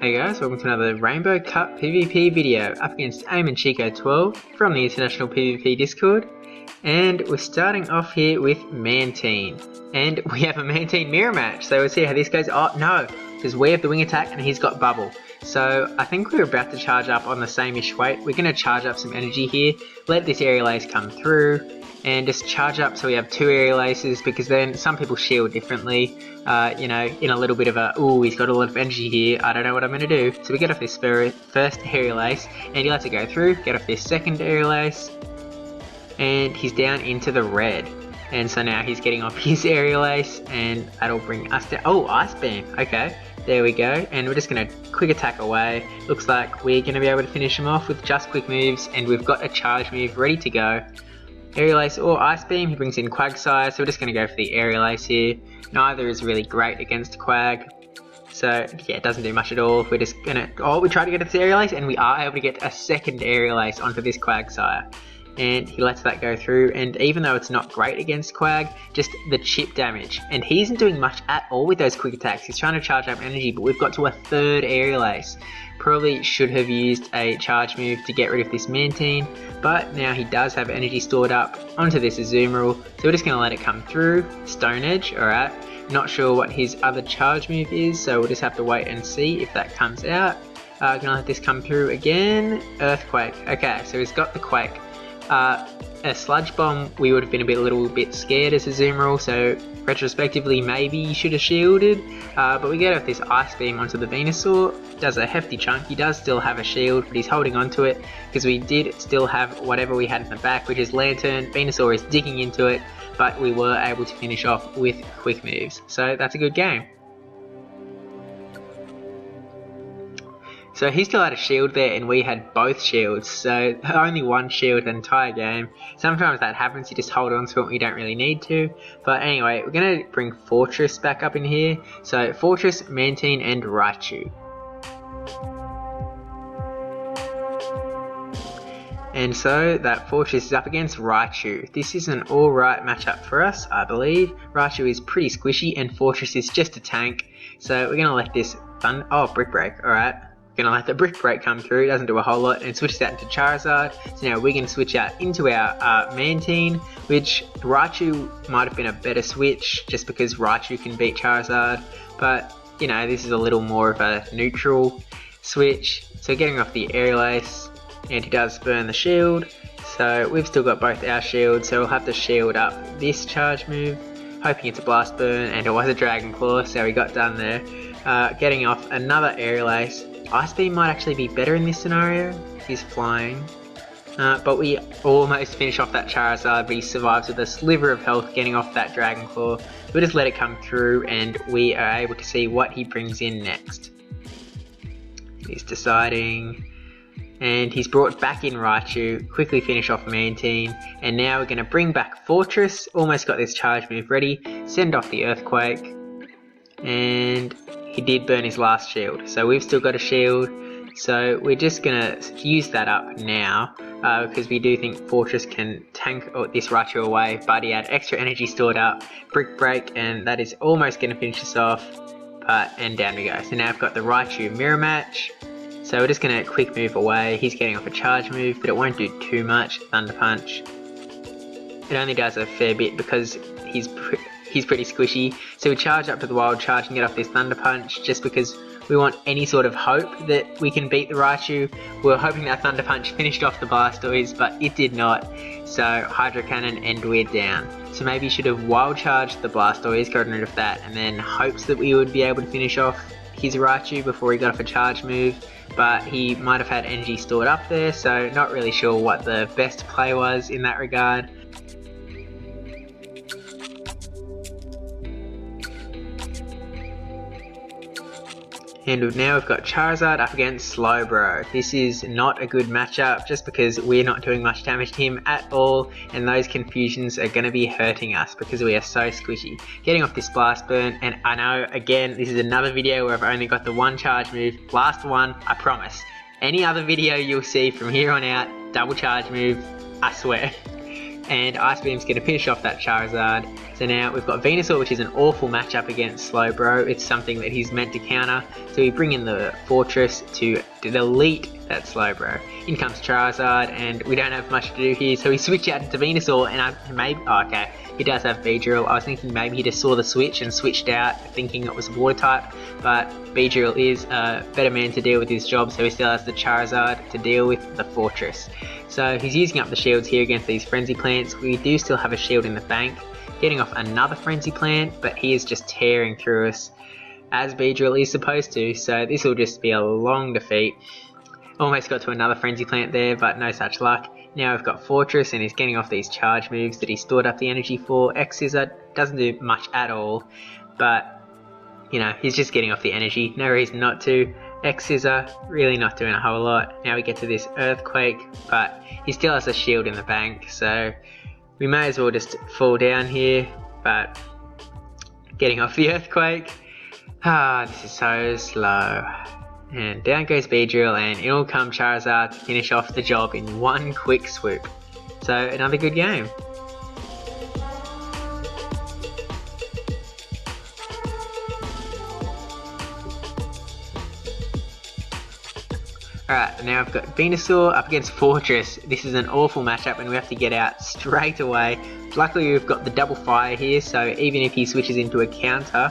Hey guys, welcome to another Rainbow Cup PvP video up against Aim and Chico 12 from the International PvP Discord. And we're starting off here with Mantine. And we have a Mantine mirror match, so we'll see how this goes. Oh no, because we have the wing attack and he's got bubble. So I think we're about to charge up on the same-ish weight. We're going to charge up some energy here, let this aerial ace come through, and just charge up so we have two aerial aces, because then some people shield differently, you know, in a little bit of a, ooh, he's got a lot of energy here, I don't know what I'm going to do. So we get off this first aerial ace, and he lets it go through, get off this second aerial ace, and he's down into the red. And so now he's getting off his aerial ace, and that'll bring us down. Oh, Ice Beam, okay, there we go. And we're just going to quick attack away. Looks like we're going to be able to finish him off with just quick moves, and we've got a charge move ready to go. Aerial Ace or Ice Beam, he brings in Quagsire, so we're just going to go for the Aerial Ace here. Neither is really great against Quag, so yeah, it doesn't do much at all. We're just going to, oh, we try to get this Aerial Ace, and we are able to get a second Aerial Ace onto this Quagsire. And he lets that go through, and even though it's not great against Quag, just the chip damage. And he isn't doing much at all with those quick attacks. He's trying to charge up energy, but we've got to a third Aerial Ace. Probably should have used a charge move to get rid of this Mantine, but now he does have energy stored up onto this Azumarill, so we're just going to let it come through. Stone Edge, alright. Not sure what his other charge move is, so we'll just have to wait and see if that comes out. Gonna let this come through again. Earthquake, okay, so he's got the Quake. A Sludge Bomb, we would have been a little bit scared as a Azumarill, so retrospectively maybe you should have shielded, but we get off this Ice Beam onto the Venusaur. Does a hefty chunk. He does still have a shield, but he's holding onto it because we did still have whatever we had in the back, which is Lantern. Venusaur is digging into it, but we were able to finish off with quick moves, so that's a good game. So he still had a shield there and we had both shields, so only one shield the entire game. Sometimes that happens, you just hold on to it when you don't really need to. But anyway, we're going to bring Fortress back up in here. So Fortress, Mantine and Raichu. And so that Fortress is up against Raichu. This is an alright matchup for us, I believe. Raichu is pretty squishy and Fortress is just a tank. So we're going to let this Brick Break, alright. Gonna let the Brick Break come through, doesn't do a whole lot, and switches out into Charizard. So now we're gonna switch out into our Mantine, which Raichu might have been a better switch just because Raichu can beat Charizard, but you know, this is a little more of a neutral switch. So getting off the Aerial Ace, and he does burn the shield, so we've still got both our shields, so we'll have to shield up this charge move, hoping it's a Blast Burn, and it was a Dragon Claw, so we got done there. Getting off another Aerial Ace. Ice Beam might actually be better in this scenario. He's flying. But we almost finish off that Charizard, but he survives with a sliver of health getting off that Dragon Claw. We'll just let it come through and we are able to see what he brings in next. He's deciding. And he's brought back in Raichu, quickly finish off Mantine. And now we're going to bring back Fortress. Almost got this charge move ready. Send off the Earthquake. And he did burn his last shield, so we've still got a shield, so we're just gonna use that up now, because we do think Fortress can tank this Raichu away, but he had extra energy stored up. Brick Break, and that is almost gonna finish us off, and down we go. So now I've got the Raichu mirror match, so we're just gonna quick move away. He's getting off a charge move, but it won't do too much. Thunder Punch, it only does a fair bit because he's pretty squishy, so we charge up to the Wild Charge and get off this Thunder Punch just because we want any sort of hope that we can beat the Raichu. We were hoping that Thunder Punch finished off the Blastoise, but it did not, so Hydro Cannon and we're down. So maybe you should have Wild Charged the Blastoise, gotten rid of that, and then hopes that we would be able to finish off his Raichu before he got off a charge move, but he might have had energy stored up there, so not really sure what the best play was in that regard. And now we've got Charizard up against Slowbro. This is not a good matchup just because we're not doing much damage to him at all, and those confusions are going to be hurting us because we are so squishy. Getting off this Blast Burn, and I know, again, this is another video where I've only got the one charge move. Last one, I promise. Any other video you'll see from here on out, double charge move, I swear. and Ice Beam's going to finish off that Charizard. So now we've got Venusaur, which is an awful matchup against Slowbro. It's something that he's meant to counter. So we bring in the Fortress to delete that Slowbro. In comes Charizard, and we don't have much to do here. So we switch out to Venusaur, and okay, he does have Beedrill. I was thinking maybe he just saw the switch and switched out, thinking it was Water type. But Beedrill is a better man to deal with his job, so he still has the Charizard to deal with the Fortress. So he's using up the shields here against these Frenzy Plants. We do still have a shield in the bank, getting off another Frenzy Plant, but he is just tearing through us as Beedrill is supposed to, so this will just be a long defeat. Almost got to another Frenzy Plant there, but no such luck. Now we've got Fortress, and he's getting off these charge moves that he stored up the energy for. X-Scissor doesn't do much at all, but you know, he's just getting off the energy, no reason not to. X-Scissor, really not doing a whole lot. Now we get to this Earthquake, but he still has a shield in the bank, so we may as well just fall down here, but getting off the Earthquake. This is so slow. And down goes Beedrill, and it'll come Charizard to finish off the job in one quick swoop. So another good game. Alright, now I've got Venusaur up against Fortress. This is an awful matchup and we have to get out straight away. Luckily we've got the double fire here, so even if he switches into a counter,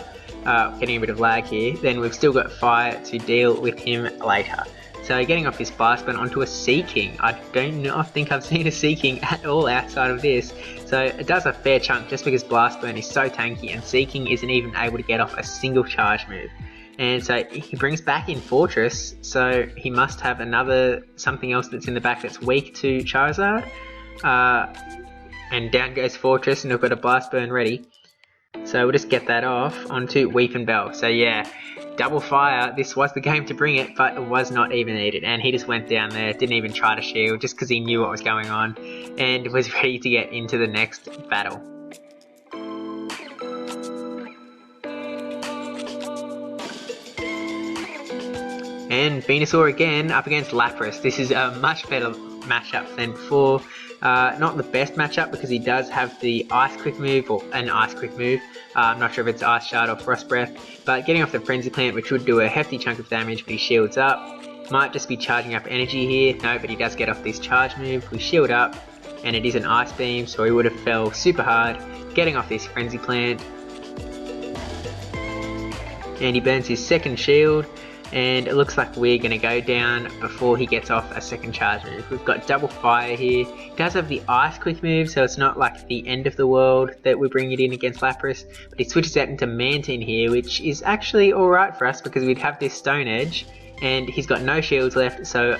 getting a bit of lag here, then we've still got fire to deal with him later. So getting off this Blast Burn onto a Seaking. I don't think I've seen a Seaking at all outside of this. So it does a fair chunk just because Blast Burn is so tanky and Seaking isn't even able to get off a single charge move. And so he brings back in Fortress, so he must have something else that's in the back that's weak to Charizard. And down goes Fortress, and we've got a Blast Burn ready. So we'll just get that off onto Weeping Bell. So yeah, double fire, this was the game to bring it, but it was not even needed. And he just went down there, didn't even try to shield, just because he knew what was going on, and was ready to get into the next battle. And Venusaur again up against Lapras. This is a much better matchup than before. Not the best matchup because he does have the Ice Quick move, or an Ice Quick move. I'm not sure if it's Ice Shard or Frost Breath, but getting off the Frenzy Plant, which would do a hefty chunk of damage, but he shields up. Might just be charging up energy here. No, but he does get off this charge move. We shield up, and it is an Ice Beam, so he would have fell super hard. Getting off this Frenzy Plant, and he burns his second shield. And it looks like we're going to go down before he gets off a second charge move. We've got double fire here. He does have the Ice Quick move, so it's not like the end of the world that we bring it in against Lapras. But he switches out into Mantine here, which is actually alright for us because we'd have this Stone Edge. And he's got no shields left, so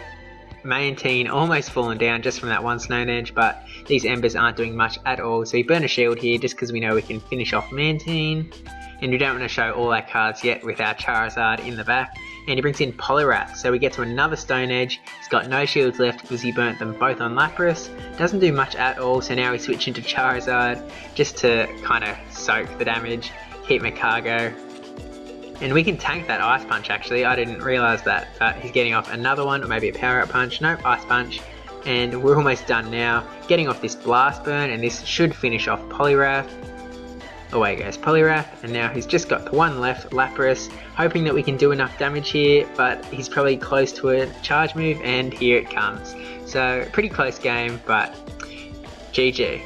Mantine almost fallen down just from that one Stone Edge. But these Embers aren't doing much at all, so we burn a shield here just because we know we can finish off Mantine. And we don't want to show all our cards yet with our Charizard in the back. And he brings in Poliwrath, so we get to another Stone Edge. He's got no shields left because he burnt them both on Lapras. Doesn't do much at all, so now we switch into Charizard just to kind of soak the damage, keep my cargo. And we can tank that Ice Punch actually, I didn't realise that. But he's getting off another one, or maybe a Power Up Punch. Nope, Ice Punch. And we're almost done now. Getting off this Blast Burn, and this should finish off Poliwrath. Away goes Poliwrath, and now he's just got the one left, Lapras, hoping that we can do enough damage here, but he's probably close to a charge move, and here it comes. So, pretty close game, but GG.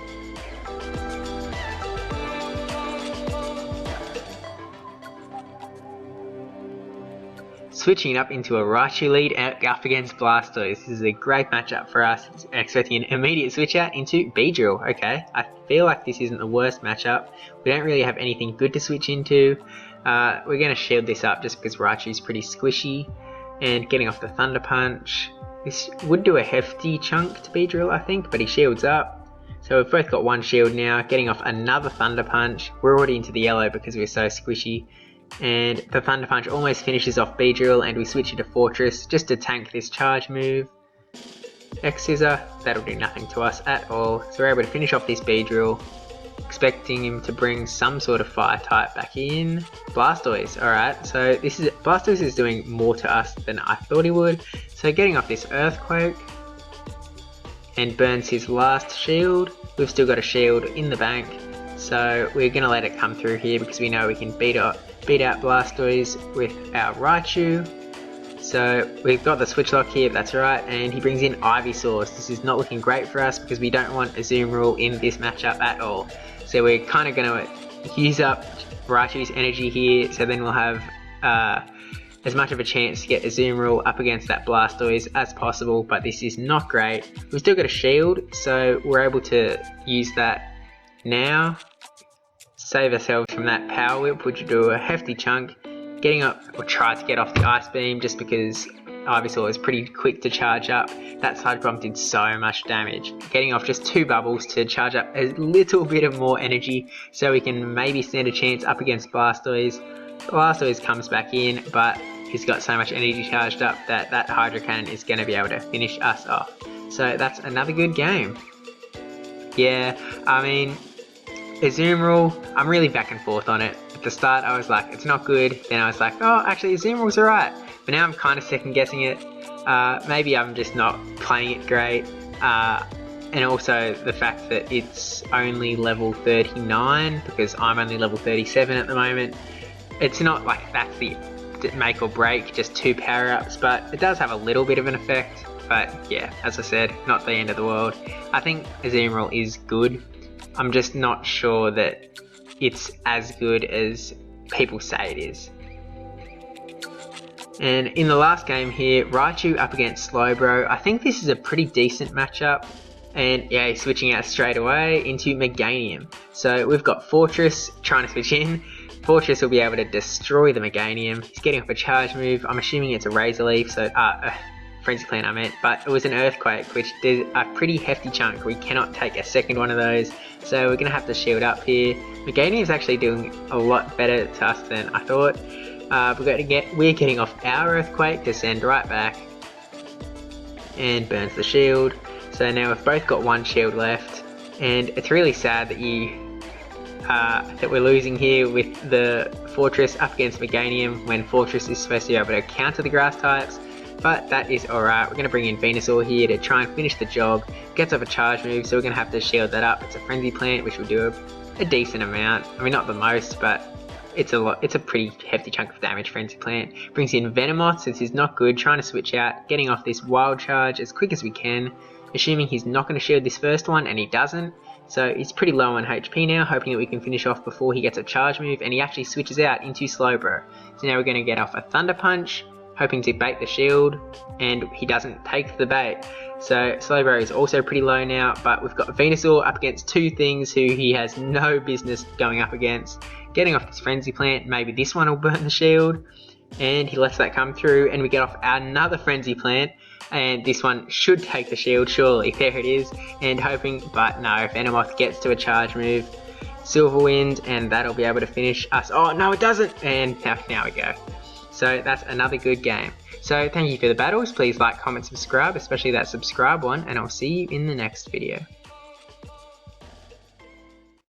Switching up into a Raichu lead up against Blastoise. This is a great matchup for us. Expecting an immediate switch out into Beedrill. Okay, I feel like this isn't the worst matchup. We don't really have anything good to switch into. We're going to shield this up just because Raichu's pretty squishy. And getting off the Thunder Punch. This would do a hefty chunk to Beedrill, I think, but he shields up. So we've both got one shield now. Getting off another Thunder Punch. We're already into the yellow because we're so squishy. And the Thunder Punch almost finishes off Beedrill, and we switch into Fortress just to tank this charge move. X-Scissor, that'll do nothing to us at all, so we're able to finish off this Beedrill. Expecting him to bring some sort of fire type back in. Blastoise, alright, so Blastoise is doing more to us than I thought he would. So getting off this Earthquake, and burns his last shield. We've still got a shield in the bank, so we're going to let it come through here because we know we can beat out Blastoise with our Raichu. So we've got the switch lock here, that's right, and he brings in Ivysaur. This is not looking great for us because we don't want a Zoom rule in this matchup at all. So we're kind of going to use up Raichu's energy here, so then we'll have as much of a chance to get a Zoom rule up against that Blastoise as possible, but this is not great. We've still got a shield, so we're able to use that now. Save ourselves from that Power Whip, which would do a hefty chunk. Getting up, or try to get off the Ice Beam just because Ivysaur is pretty quick to charge up. That Sludge Bomb did so much damage. Getting off just 2 bubbles to charge up a little bit of more energy so we can maybe stand a chance up against Blastoise. Blastoise comes back in, but he's got so much energy charged up that Hydro Cannon is going to be able to finish us off. So that's another good game. Yeah, I mean, a Zoom rule, I'm really back and forth on it. At the start I was like, it's not good, then I was like, oh actually a Zoom rule's alright. But now I'm kind of second guessing it. Maybe I'm just not playing it great. And also the fact that it's only level 39 because I'm only level 37 at the moment. It's not like that's the make or break, just 2 power-ups, but it does have a little bit of an effect. But yeah, as I said, not the end of the world. I think a Zoom rule is good. I'm just not sure that it's as good as people say it is. And in the last game here, Raichu up against Slowbro. I think this is a pretty decent matchup. And yeah, he's switching out straight away into Meganium. So we've got Fortress trying to switch in. Fortress will be able to destroy the Meganium. He's getting off a charge move. I'm assuming it's a Razor Leaf, so Frenzy Plant I meant, but it was an Earthquake, which did a pretty hefty chunk. We cannot take a second one of those, so we're going to have to shield up here. Meganium is actually doing a lot better to us than I thought. We're getting off our Earthquake to send right back, and burns the shield. So now we've both got 1 shield left, and it's really sad that we're losing here with the Fortress up against Meganium when Fortress is supposed to be able to counter the grass types. But that is alright. We're going to bring in Venusaur here to try and finish the job. Gets off a charge move, so we're going to have to shield that up. It's a Frenzy Plant, which will do a decent amount. I mean, not the most, but it's a lot. It's a pretty hefty chunk of damage. Frenzy Plant brings in Venomoth, since he's not good. Trying to switch out, getting off this Wild Charge as quick as we can. Assuming he's not going to shield this first one, and he doesn't. So he's pretty low on HP now, hoping that we can finish off before he gets a charge move, and he actually switches out into Slowbro. So now we're going to get off a Thunder Punch, hoping to bait the shield, and he doesn't take the bait. So Slowbro is also pretty low now, but we've got Venusaur up against 2 things who he has no business going up against. Getting off this Frenzy Plant, maybe this one will burn the shield, and he lets that come through, and we get off another Frenzy Plant, and this one should take the shield, surely. There it is, and hoping, but no, Venomoth gets to a charge move, Silver Wind, and that'll be able to finish us. Oh no, it doesn't, and now we go. So that's another good game. So thank you for the battles. Please like, comment, subscribe, especially that subscribe one, and I'll see you in the next video.